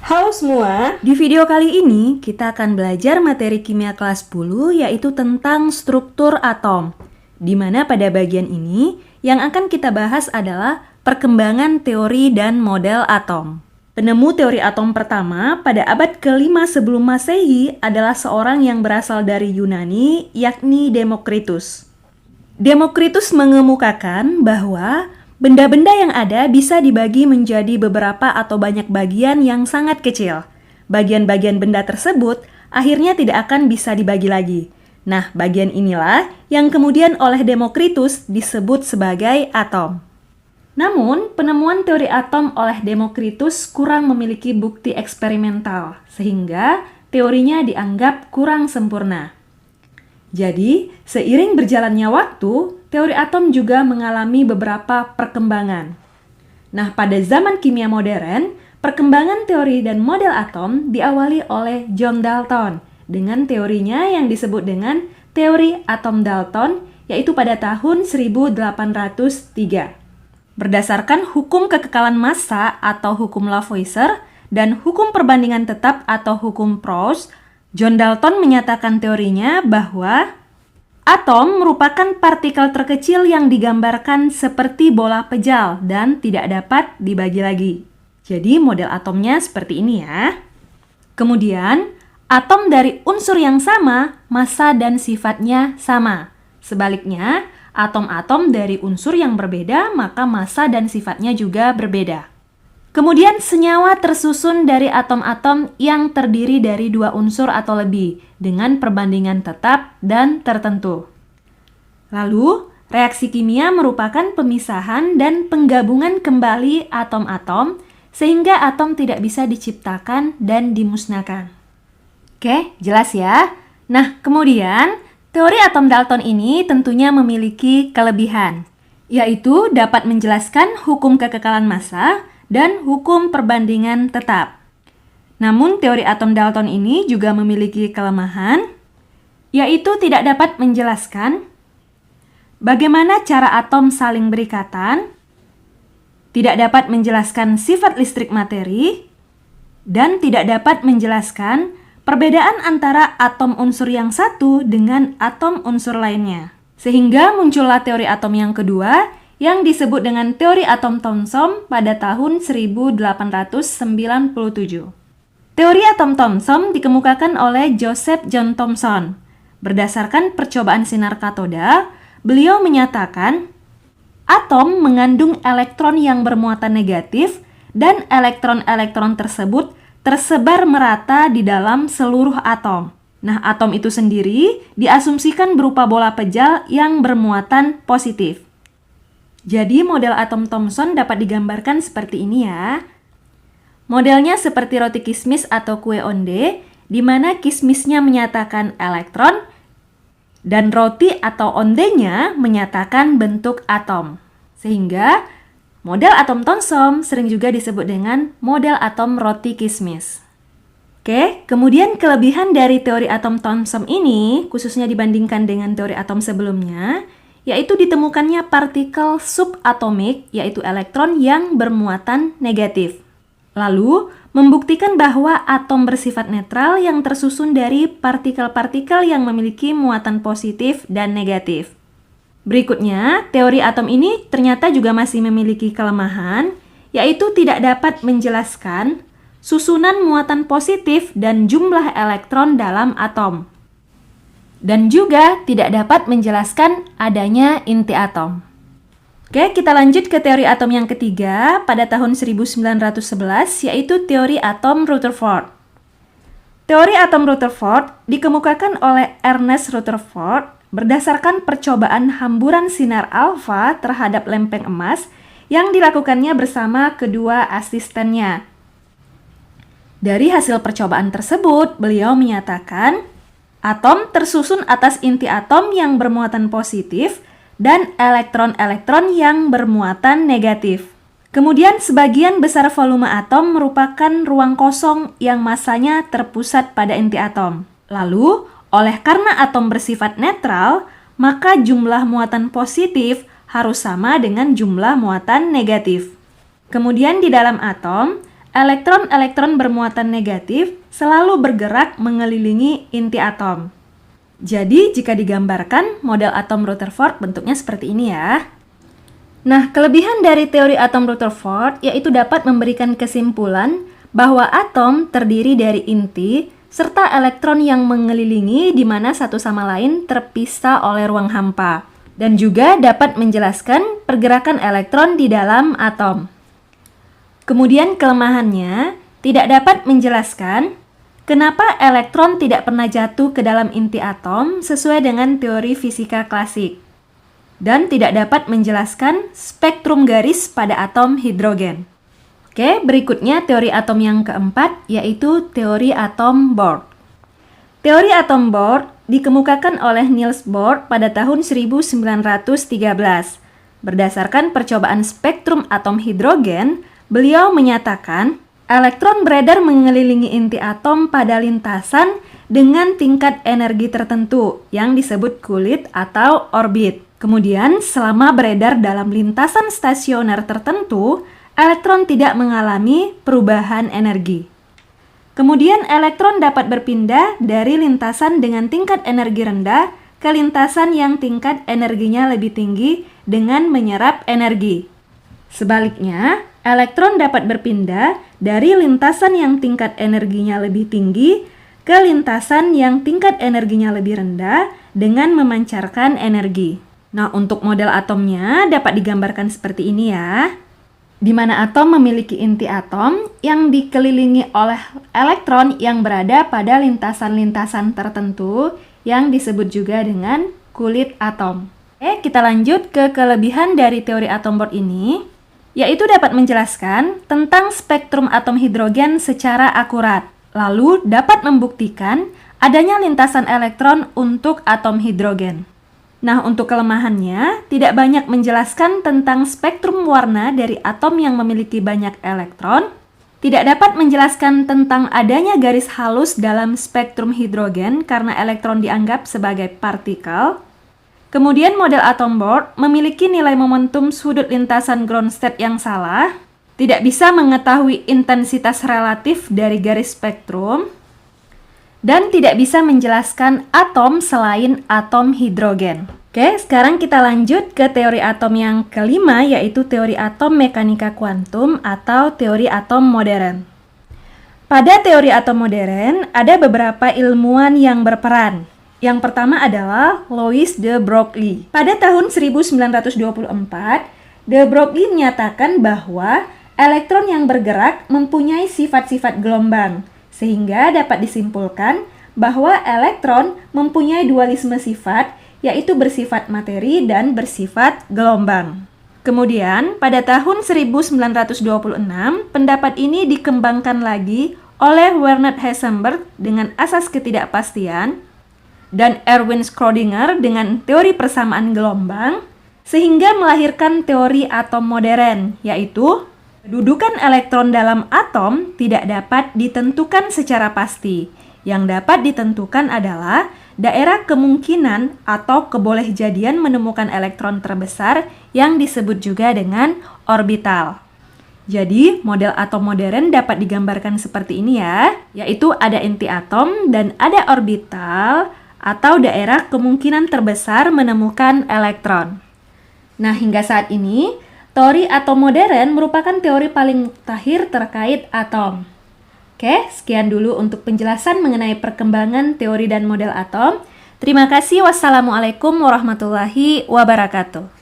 Halo semua, Di video kali ini kita akan belajar materi kimia kelas 10 yaitu tentang struktur atom. Di mana pada bagian ini yang akan kita bahas adalah perkembangan teori dan model atom. Penemu teori atom pertama pada abad ke-5 sebelum Masehi adalah seorang yang berasal dari Yunani, yakni Demokritus. Demokritus mengemukakan bahwa benda-benda yang ada bisa dibagi menjadi beberapa atau banyak bagian yang sangat kecil. Bagian-bagian benda tersebut akhirnya tidak akan bisa dibagi lagi. Nah, bagian inilah yang kemudian oleh Demokritus disebut sebagai atom. Namun, penemuan teori atom oleh Demokritus kurang memiliki bukti eksperimental, sehingga teorinya dianggap kurang sempurna. Jadi, seiring berjalannya waktu, teori atom juga mengalami beberapa perkembangan. Nah, pada zaman kimia modern, perkembangan teori dan model atom diawali oleh John Dalton dengan teorinya yang disebut dengan teori atom Dalton, yaitu pada tahun 1803. Berdasarkan hukum kekekalan massa atau hukum Lavoisier dan hukum perbandingan tetap atau hukum Proust, John Dalton menyatakan teorinya bahwa atom merupakan partikel terkecil yang digambarkan seperti bola pejal dan tidak dapat dibagi lagi. Jadi model atomnya seperti ini ya. Kemudian, atom dari unsur yang sama, massa dan sifatnya sama. Sebaliknya, atom-atom dari unsur yang berbeda, maka massa dan sifatnya juga berbeda. Kemudian senyawa tersusun dari atom-atom yang terdiri dari dua unsur atau lebih dengan perbandingan tetap dan tertentu. Lalu, reaksi kimia merupakan pemisahan dan penggabungan kembali atom-atom sehingga atom tidak bisa diciptakan dan dimusnahkan. Oke, jelas ya? Nah, kemudian teori atom Dalton ini tentunya memiliki kelebihan, yaitu dapat menjelaskan hukum kekekalan massa dan hukum perbandingan tetap. Namun teori atom Dalton ini juga memiliki kelemahan, yaitu tidak dapat menjelaskan bagaimana cara atom saling berikatan, tidak dapat menjelaskan sifat listrik materi, dan tidak dapat menjelaskan perbedaan antara atom unsur yang satu dengan atom unsur lainnya. Sehingga muncullah teori atom yang kedua yang disebut dengan teori atom Thomson pada tahun 1897. Teori atom Thomson dikemukakan oleh Joseph John Thomson. Berdasarkan percobaan sinar katoda, beliau menyatakan atom mengandung elektron yang bermuatan negatif dan elektron-elektron tersebut tersebar merata di dalam seluruh atom. Nah, atom itu sendiri diasumsikan berupa bola pejal yang bermuatan positif. Jadi, model atom Thomson dapat digambarkan seperti ini ya. Modelnya seperti roti kismis atau kue onde, di mana kismisnya menyatakan elektron dan roti atau ondenya menyatakan bentuk atom. Sehingga model atom Thomson sering juga disebut dengan model atom roti kismis. Oke, kemudian kelebihan dari teori atom Thomson ini, khususnya dibandingkan dengan teori atom sebelumnya, yaitu ditemukannya partikel subatomik, yaitu elektron yang bermuatan negatif. Lalu, membuktikan bahwa atom bersifat netral yang tersusun dari partikel-partikel yang memiliki muatan positif dan negatif. Berikutnya, teori atom ini ternyata juga masih memiliki kelemahan, yaitu tidak dapat menjelaskan susunan muatan positif dan jumlah elektron dalam atom. Dan juga tidak dapat menjelaskan adanya inti atom. Oke, kita lanjut ke teori atom yang ketiga pada tahun 1911, yaitu teori atom Rutherford. Teori atom Rutherford dikemukakan oleh Ernest Rutherford berdasarkan percobaan hamburan sinar alfa terhadap lempeng emas yang dilakukannya bersama kedua asistennya. Dari hasil percobaan tersebut, beliau menyatakan atom tersusun atas inti atom yang bermuatan positif dan elektron-elektron yang bermuatan negatif. Kemudian sebagian besar volume atom merupakan ruang kosong yang massanya terpusat pada inti atom. Lalu, oleh karena atom bersifat netral, maka jumlah muatan positif harus sama dengan jumlah muatan negatif. Kemudian di dalam atom, elektron-elektron bermuatan negatif selalu bergerak mengelilingi inti atom. Jadi, jika digambarkan, model atom Rutherford bentuknya seperti ini ya. Nah, kelebihan dari teori atom Rutherford yaitu dapat memberikan kesimpulan bahwa atom terdiri dari inti serta elektron yang mengelilingi di mana satu sama lain terpisah oleh ruang hampa. Dan juga dapat menjelaskan pergerakan elektron di dalam atom. Kemudian kelemahannya tidak dapat menjelaskan kenapa elektron tidak pernah jatuh ke dalam inti atom sesuai dengan teori fisika klasik. Dan tidak dapat menjelaskan spektrum garis pada atom hidrogen. Oke, berikutnya teori atom yang keempat yaitu teori atom Bohr. Teori atom Bohr dikemukakan oleh Niels Bohr pada tahun 1913. Berdasarkan percobaan spektrum atom hidrogen, beliau menyatakan elektron beredar mengelilingi inti atom pada lintasan dengan tingkat energi tertentu yang disebut kulit atau orbit. Kemudian, selama beredar dalam lintasan stasioner tertentu, elektron tidak mengalami perubahan energi. Kemudian elektron dapat berpindah dari lintasan dengan tingkat energi rendah ke lintasan yang tingkat energinya lebih tinggi dengan menyerap energi. Sebaliknya, elektron dapat berpindah dari lintasan yang tingkat energinya lebih tinggi ke lintasan yang tingkat energinya lebih rendah dengan memancarkan energi. Nah, untuk model atomnya dapat digambarkan seperti ini ya. Di mana atom memiliki inti atom yang dikelilingi oleh elektron yang berada pada lintasan-lintasan tertentu yang disebut juga dengan kulit atom. Oke, kita lanjut ke kelebihan dari teori atom Bohr ini, yaitu dapat menjelaskan tentang spektrum atom hidrogen secara akurat, lalu dapat membuktikan adanya lintasan elektron untuk atom hidrogen. Nah, untuk kelemahannya, tidak banyak menjelaskan tentang spektrum warna dari atom yang memiliki banyak elektron, tidak dapat menjelaskan tentang adanya garis halus dalam spektrum hidrogen karena elektron dianggap sebagai partikel. Kemudian model atom Bohr memiliki nilai momentum sudut lintasan ground state yang salah, tidak bisa mengetahui intensitas relatif dari garis spektrum, dan tidak bisa menjelaskan atom selain atom hidrogen. Oke, sekarang kita lanjut ke teori atom yang kelima, yaitu teori atom mekanika kuantum atau teori atom modern. Pada teori atom modern, ada beberapa ilmuwan yang berperan. Yang pertama adalah Louis de Broglie. Pada tahun 1924, de Broglie menyatakan bahwa elektron yang bergerak mempunyai sifat-sifat gelombang, sehingga dapat disimpulkan bahwa elektron mempunyai dualisme sifat, yaitu bersifat materi dan bersifat gelombang. Kemudian, pada tahun 1926, pendapat ini dikembangkan lagi oleh Werner Heisenberg dengan asas ketidakpastian dan Erwin Schrödinger dengan teori persamaan gelombang, sehingga melahirkan teori atom modern, yaitu kedudukan elektron dalam atom tidak dapat ditentukan secara pasti. Yang dapat ditentukan adalah daerah kemungkinan atau kebolehjadian menemukan elektron terbesar yang disebut juga dengan orbital. Jadi, model atom modern dapat digambarkan seperti ini ya, yaitu ada inti atom dan ada orbital atau daerah kemungkinan terbesar menemukan elektron. Nah, hingga saat ini, teori atom modern merupakan teori paling mutakhir terkait atom. Oke, sekian dulu untuk penjelasan mengenai perkembangan teori dan model atom. Terima kasih. Wassalamualaikum warahmatullahi wabarakatuh.